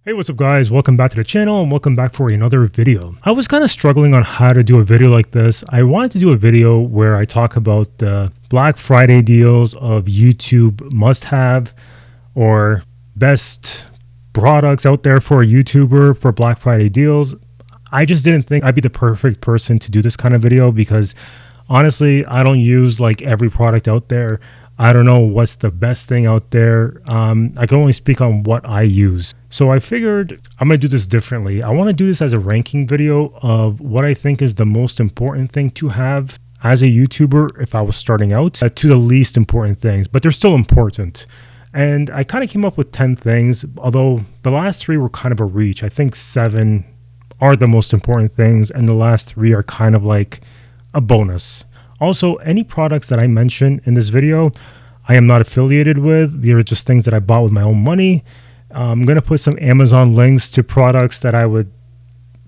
Hey, what's up guys? Welcome back to the channel and welcome back for another video. I was kind of struggling on how to do a video like this. I wanted to do a video where I talk about the Black Friday deals of YouTube must-have or best products out there for a YouTuber for Black Friday deals. I just didn't think I'd be the perfect person to do this kind of video because honestly, I don't use like every product out there. I don't know what's the best thing out there. I can only speak on what I use. So I figured I'm going to do this differently. I want to do this as a ranking video of what I think is the most important thing to have as a YouTuber if I was starting out to the least important things, but they're still important. And I kind of came up with 10 things, although the last 3 were kind of a reach. I think 7 are the most important things and the last 3 are kind of like a bonus. Also, any products that I mention in this video, I am not affiliated with. They are just things that I bought with my own money. I'm going to put some Amazon links to products that I would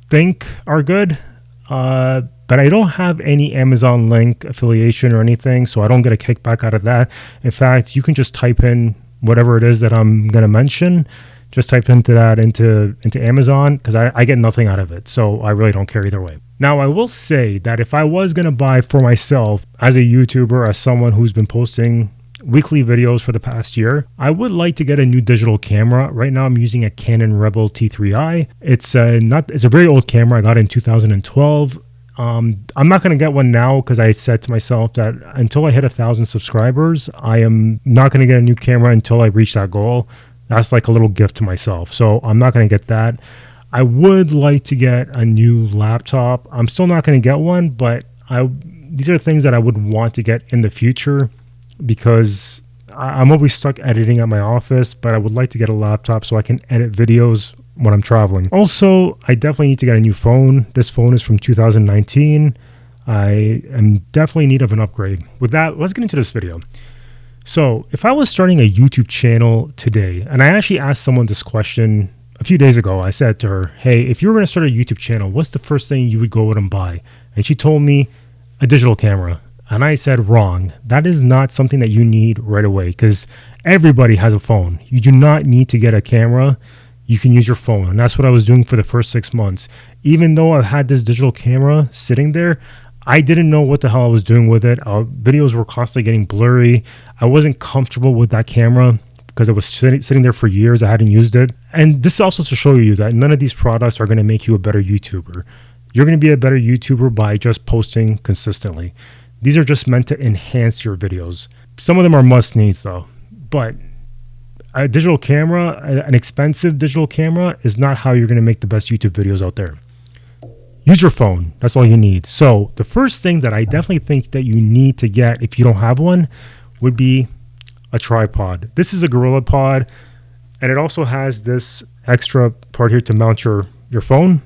think are good, but I don't have any Amazon link affiliation or anything, so I don't get a kickback out of that. In fact, you can just type in whatever it is that I'm going to mention. Just type into Amazon because I get nothing out of it, so I really don't care either way. Now, I will say that if I was going to buy for myself as a YouTuber, as someone who's been posting weekly videos for the past year, I would like to get a new digital camera. Right now, I'm using a Canon Rebel T3i. It's a very old camera. I got it in 2012. I'm not going to get one now because I said to myself that until I hit 1,000 subscribers, I am not going to get a new camera until I reach that goal. That's like a little gift to myself. So I'm not going to get that. I would like to get a new laptop. I'm still not going to get one, but these are things that I would want to get in the future because I'm always stuck editing at my office, but I would like to get a laptop so I can edit videos when I'm traveling. Also, I definitely need to get a new phone. This phone is from 2019. I am definitely in need of an upgrade. With that, let's get into this video. So if I was starting a YouTube channel today, and I actually asked someone this question a few days ago, I said to her, hey, if you were going to start a YouTube channel, what's the first thing you would go out and buy? And she told me a digital camera. And I said, wrong. That is not something that you need right away because everybody has a phone. You do not need to get a camera. You can use your phone. And that's what I was doing for the first 6 months. Even though I've had this digital camera sitting there, I didn't know what the hell I was doing with it. Videos were constantly getting blurry. I wasn't comfortable with that camera because it was sitting there for years. I hadn't used it. And this is also to show you that none of these products are going to make you a better YouTuber. You're going to be a better YouTuber by just posting consistently. These are just meant to enhance your videos. Some of them are must needs though, but a digital camera, an expensive digital camera is not how you're going to make the best YouTube videos out there. Use your phone. That's all you need. So the first thing that I definitely think that you need to get if you don't have one would be a tripod. This is a Gorilla Pod, and it also has this extra part here to mount your phone.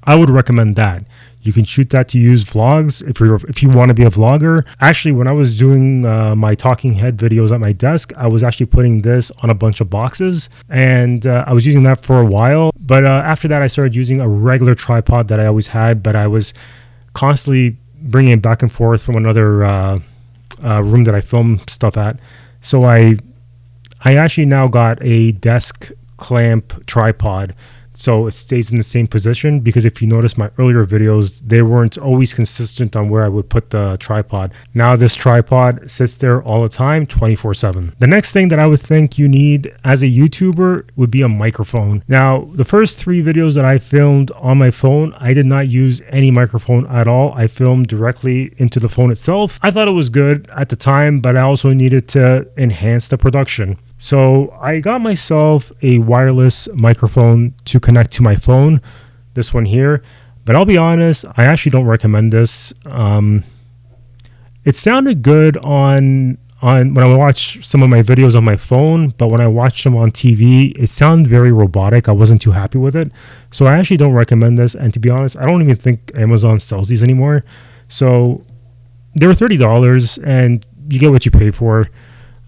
I would recommend that. You can shoot that to use vlogs if you want to be a vlogger. Actually, when I was doing my talking head videos at my desk, I was actually putting this on a bunch of boxes, and I was using that for a while. But after that, I started using a regular tripod that I always had, but I was constantly bringing it back and forth from another room that I film stuff at. So I actually now got a desk clamp tripod. So it stays in the same position because if you notice my earlier videos, they weren't always consistent on where I would put the tripod. Now this tripod sits there all the time, 24/7. The next thing that I would think you need as a YouTuber would be a microphone. Now, the first 3 videos that I filmed on my phone, I did not use any microphone at all. I filmed directly into the phone itself. I thought it was good at the time, but I also needed to enhance the production. So I got myself a wireless microphone to connect to my phone, this one here. But I'll be honest, I actually don't recommend this. It sounded good on when I watched some of my videos on my phone, but when I watched them on TV, it sounded very robotic. I wasn't too happy with it. So I actually don't recommend this. And to be honest, I don't even think Amazon sells these anymore. So they were $30 and you get what you pay for.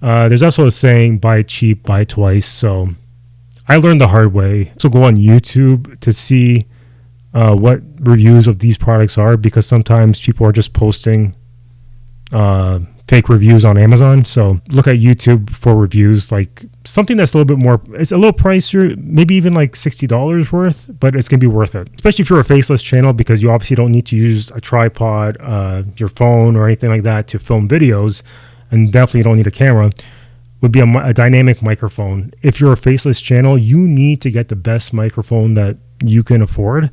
There's also a saying, buy cheap, buy twice. So I learned the hard way. So go on YouTube to see what reviews of these products are because sometimes people are just posting fake reviews on Amazon. So look at YouTube for reviews, like something that's a little bit more, it's a little pricier, maybe even like $60 worth, but it's going to be worth it. Especially if you're a faceless channel, because you obviously don't need to use a tripod, your phone or anything like that to film videos, and definitely don't need a camera. Would be a dynamic microphone. If you're a faceless channel, you need to get the best microphone that you can afford.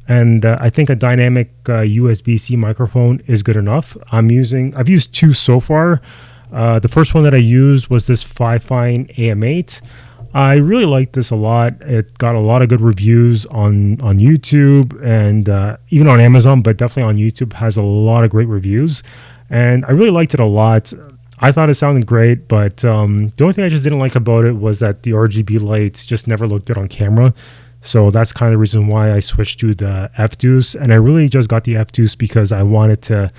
And I think a dynamic USB-C microphone is good enough. I've used two so far. The first one that I used was this Fifine AM8. I really liked this a lot. It got a lot of good reviews on YouTube and even on Amazon, but definitely on YouTube has a lot of great reviews. And I really liked it a lot. I thought it sounded great, but the only thing I just didn't like about it was that the RGB lights just never looked good on camera. So that's kind of the reason why I switched to the F-Deuce. And I really just got the F-Deuce because I wanted to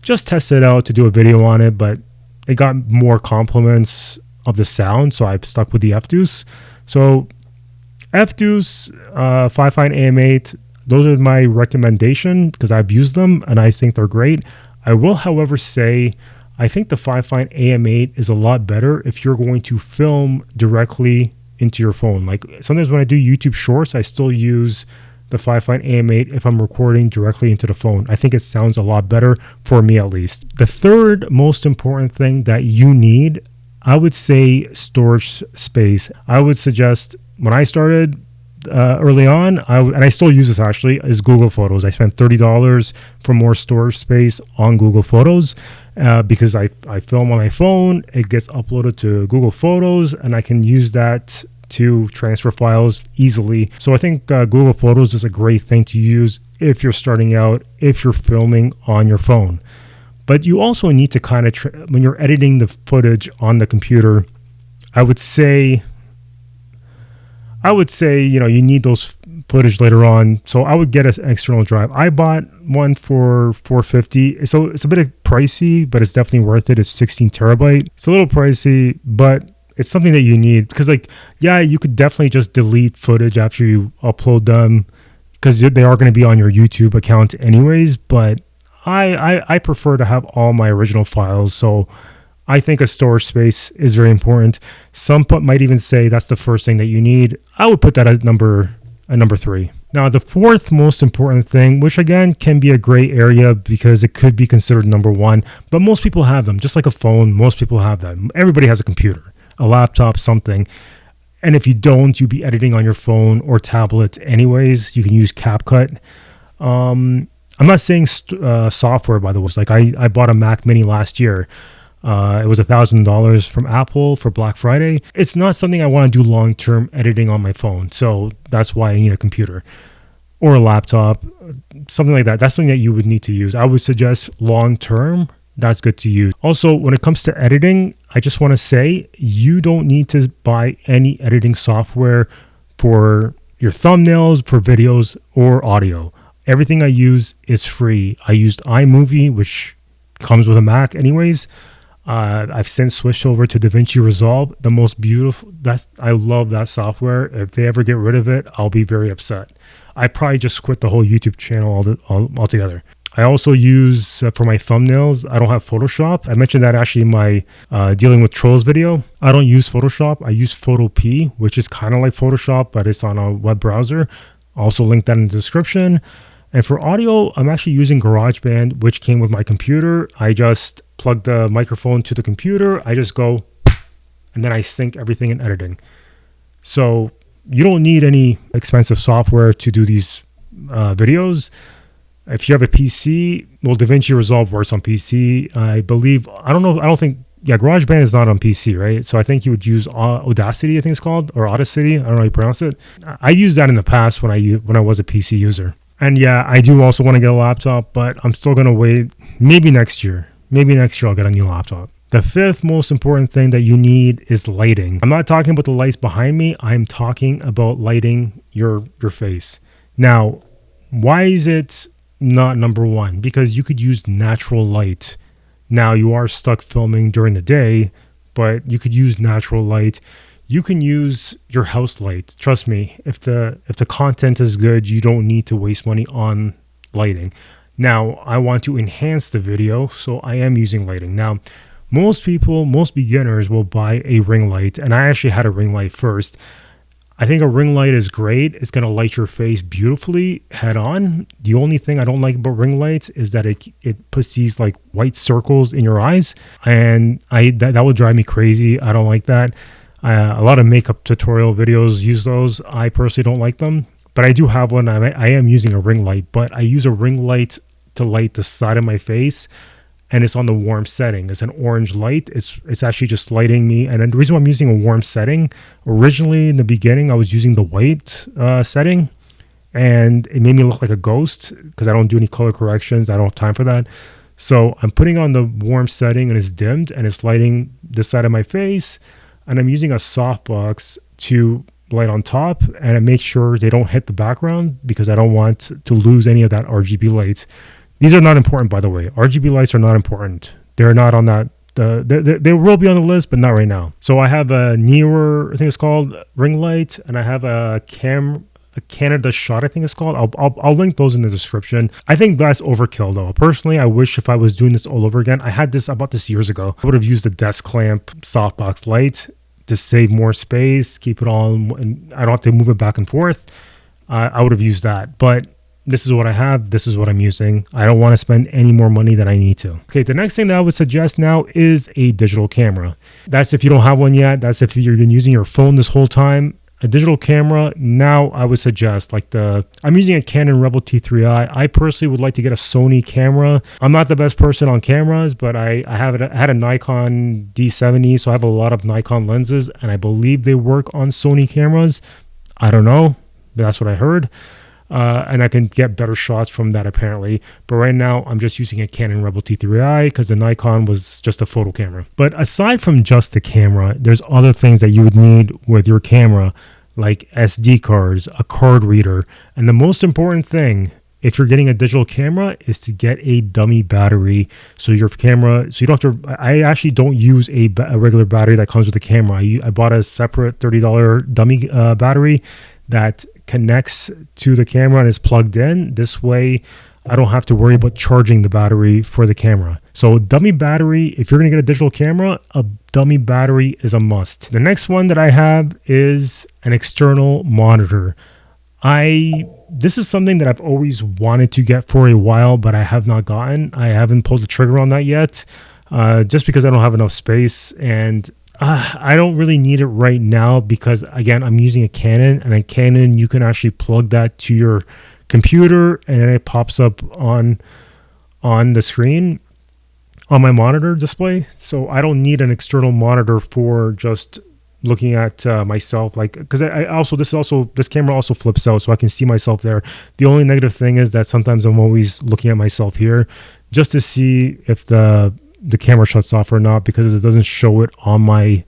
just test it out to do a video on it, but it got more compliments of the sound, so I stuck with the F-Deuce. So F-Deuce, Fifine AM8, those are my recommendation because I've used them and I think they're great. I will, however, say I think the Fifine AM8 is a lot better if you're going to film directly into your phone. Like sometimes when I do YouTube shorts, I still use the Fifine AM8 if I'm recording directly into the phone. I think it sounds a lot better for me, at least. The third most important thing that you need, I would say storage space. I would suggest when I started early on, and I still use this actually, is Google Photos. I spent $30 for more storage space on Google Photos because I film on my phone. It gets uploaded to Google Photos and I can use that to transfer files easily. So I think Google Photos is a great thing to use if you're starting out, if you're filming on your phone. But you also need to kind of, when you're editing the footage on the computer, I would say, you know, you need those footage later on. So I would get an external drive. I bought one for $450. It's a bit pricey, but it's definitely worth it. It's 16 terabyte. It's a little pricey, but it's something that you need because, like, yeah, you could definitely just delete footage after you upload them because they are going to be on your YouTube account anyways. But I prefer to have all my original files. So I think a storage space is very important. Some might even say that's the first thing that you need. I would put that at number 3. Now, the fourth most important thing, which again can be a gray area because it could be considered number 1, but most people have them. Just like a phone, most people have them. Everybody has a computer, a laptop, something. And if you don't, you'd be editing on your phone or tablet anyways. You can use CapCut. I'm not saying software, by the way. Like I bought a Mac Mini last year. It was $1,000 from Apple for Black Friday. It's not something I want to do long-term editing on my phone. So that's why I need a computer or a laptop, something like that. That's something that you would need to use. I would suggest long-term, that's good to use. Also, when it comes to editing, I just want to say you don't need to buy any editing software for your thumbnails, for videos, or audio. Everything I use is free. I used iMovie, which comes with a Mac anyways. I've since switched over to DaVinci Resolve, the most beautiful. I love that software. If they ever get rid of it, I'll be very upset. I probably just quit the whole YouTube channel altogether. I also use for my thumbnails, I don't have Photoshop. I mentioned that actually in my dealing with trolls video. I don't use Photoshop. I use Photopea, which is kind of like Photoshop, but it's on a web browser. I'll also link that in the description. And for audio, I'm actually using GarageBand, which came with my computer. I just plug the microphone to the computer. I just go, and then I sync everything in editing. So you don't need any expensive software to do these videos. If you have a PC, well, DaVinci Resolve works on PC. I believe, I don't think, GarageBand is not on PC, right? So I think you would use Audacity, I think it's called, or Audacity. I don't know how you pronounce it. I used that in the past when I was a PC user. And yeah, I do also want to get a laptop, but I'm still going to wait. Maybe next year. Maybe next year I'll get a new laptop. The fifth most important thing that you need is lighting. I'm not talking about the lights behind me. I'm talking about lighting your face. Now, why is it not number 1? Because you could use natural light. Now, you are stuck filming during the day, but you could use natural light. You can use your house light. Trust me, if the content is good, you don't need to waste money on lighting. Now, I want to enhance the video, so I am using lighting. Now, Most people, most beginners will buy a ring light, and I actually had a ring light first. I think a ring light is great. It's going to light your face beautifully head on. The only thing I don't like about ring lights is that it puts these like white circles in your eyes, and that would drive me crazy. I don't like that. A lot of makeup tutorial videos use those. I personally don't like them, but I do have one. I am using a ring light, but I use a ring light to light the side of my face, and it's on the warm setting. It's an orange light. It's actually just lighting me. And the reason why I'm using a warm setting, originally in the beginning, I was using the white setting, and it made me look like a ghost because I don't do any color corrections. I don't have time for that. So I'm putting on the warm setting, and it's dimmed, and it's lighting this side of my face. And I'm using a softbox to light on top, and I make sure they don't hit the background because I don't want to lose any of that RGB light. These are not important, by the way. RGB lights are not important. They're not on that. They will be on the list, but not right now. So I have a newer, I think it's called Ringlight, and I have a Canada Shot, I think it's called. I'll link those in the description. I think that's overkill, though. Personally, I wish if I was doing this all over again. I bought this years ago. I would have used a desk lamp softbox light to save more space, keep it on, and I don't have to move it back and forth. I would have used that, but this is what I have. This is what I'm using. I don't want to spend any more money than I need to. Okay, the next thing that I would suggest now is a digital camera. That's if you don't have one yet. That's if you've been using your phone this whole time. A digital camera, now I would suggest I'm using a Canon Rebel T3i. I personally would like to get a Sony camera. I'm not the best person on cameras, but I had a Nikon D70, so I have a lot of Nikon lenses, and I believe they work on Sony cameras. I don't know, but that's what I heard. And I can get better shots from that apparently. But right now I'm just using a Canon Rebel T3i because the Nikon was just a photo camera. But aside from just the camera, there's other things that you would need with your camera, like SD cards, a card reader, and the most important thing if you're getting a digital camera is to get a dummy battery. So your camera, so you don't have to, I actually don't use a regular battery that comes with the camera. I bought a separate $30 dummy battery that connects to the camera and is plugged in. This way I don't have to worry about charging the battery for the camera. So dummy battery, if you're going to get a digital camera, a dummy battery is a must. The next one that I have is an external monitor. This is something that I've always wanted to get for a while, but I have not gotten. I haven't pulled the trigger on that yet, just because I don't have enough space, and I don't really need it right now because, again, I'm using a Canon, and a Canon, you can actually plug that to your computer, and it pops up on the screen on my monitor display. So I don't need an external monitor for just looking at myself, because this camera also flips out, so I can see myself there. The only negative thing is that sometimes I'm always looking at myself here just to see if the camera shuts off or not, because it doesn't show it on my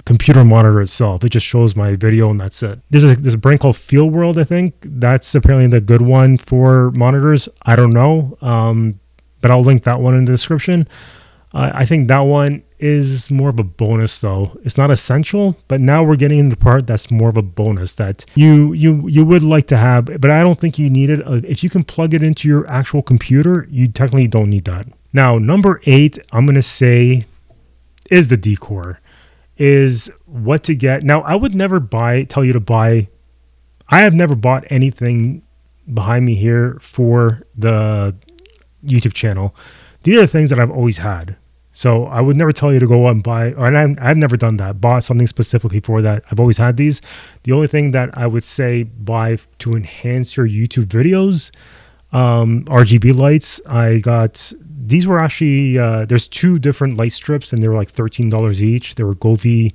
computer monitor itself. It just shows my video and that's it. There's a brand called Field World, I think. That's apparently the good one for monitors. I don't know, but I'll link that one in the description. I think that one is more of a bonus, though. It's not essential, but now we're getting into the part that's more of a bonus that you would like to have, but I don't think you need it. If you can plug it into your actual computer, you technically don't need that. Now, number 8, I'm going to say, is the decor, is what to get. Now, I would never tell you to buy. I have never bought anything behind me here for the YouTube channel. These are things that I've always had. So I would never tell you to go out and buy, and I've never done that, bought something specifically for that. I've always had these. The only thing that I would say buy to enhance your YouTube videos, RGB lights. These were actually, there's 2 different light strips, and they were like $13 each. They were Govee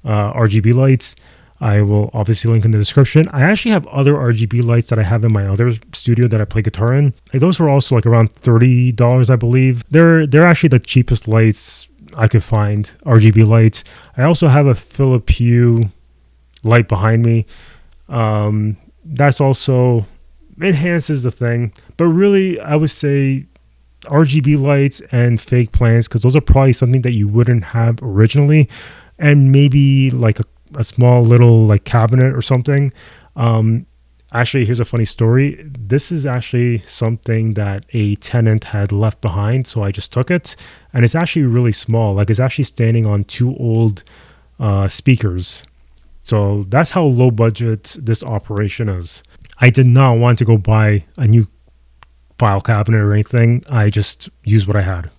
RGB lights. I will obviously link in the description. I actually have other RGB lights that I have in my other studio that I play guitar in. Those were also like around $30, I believe. They're actually the cheapest lights I could find, RGB lights. I also have a Philip Hue light behind me. That's also enhances the thing. But really, I would say RGB lights and fake plants, because those are probably something that you wouldn't have originally, and maybe like a small little like cabinet or something. Actually, here's a funny story. This is actually something that a tenant had left behind, so I just took it, and it's actually really small. Like, it's actually standing on 2 old speakers. So that's how low budget this operation is. I did not want to go buy a new file cabinet or anything. I just used what I had.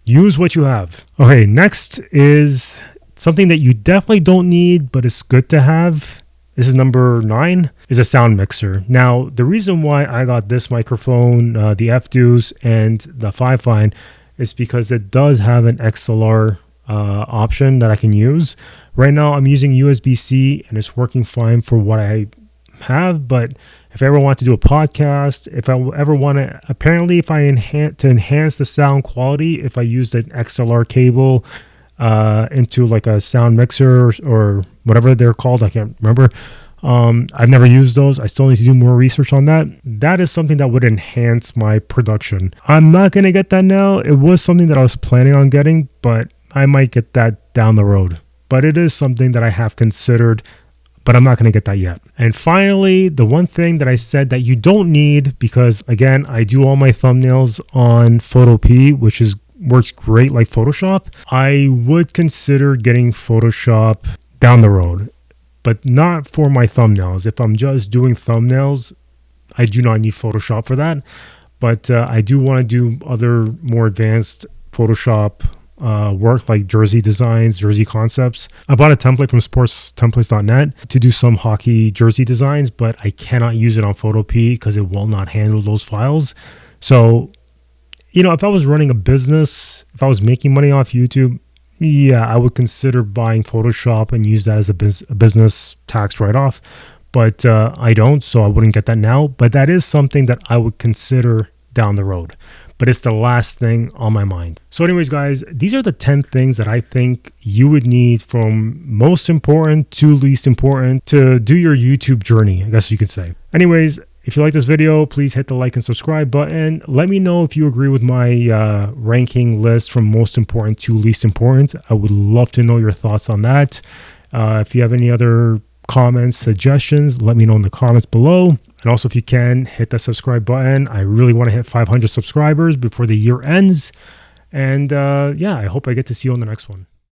Use what you have. Okay, next is something that you definitely don't need, but it's good to have. This is number 9, is a sound mixer. Now, the reason why I got this microphone, the F-Deuce and the 5-Fine, is because it does have an XLR option that I can use. Right now, I'm using USB-C and it's working fine for what I have, but if I ever want to do a podcast, if I ever want to, apparently if I enhance the sound quality, if I use an XLR cable into like a sound mixer or whatever they're called, I can't remember. I've never used those. I still need to do more research on that. That is something that would enhance my production. I'm not going to get that now. It was something that I was planning on getting, but I might get that down the road. But it is something that I have considered, but I'm not going to get that yet. And finally, the one thing that I said that you don't need, because again, I do all my thumbnails on Photopea, which works great like Photoshop. I would consider getting Photoshop down the road, but not for my thumbnails. If I'm just doing thumbnails, I do not need Photoshop for that. But I do want to do other more advanced Photoshop work like jersey designs, jersey concepts. I bought a template from sportstemplates.net to do some hockey jersey designs, but I cannot use it on Photopea because it will not handle those files. So, you know, if I was running a business, if I was making money off YouTube, yeah, I would consider buying Photoshop and use that as a business tax write-off. But I don't, so I wouldn't get that now. But that is something that I would consider down the road. But it's the last thing on my mind. So anyways, guys, these are the 10 things that I think you would need from most important to least important to do your YouTube journey, I guess you could say. Anyways, if you like this video, please hit the like and subscribe button. Let me know if you agree with my ranking list from most important to least important. I would love to know your thoughts on that. If you have any other comments, suggestions, let me know in the comments below. And also, if you can, hit that subscribe button. I really want to hit 500 subscribers before the year ends. And yeah, I hope I get to see you on the next one.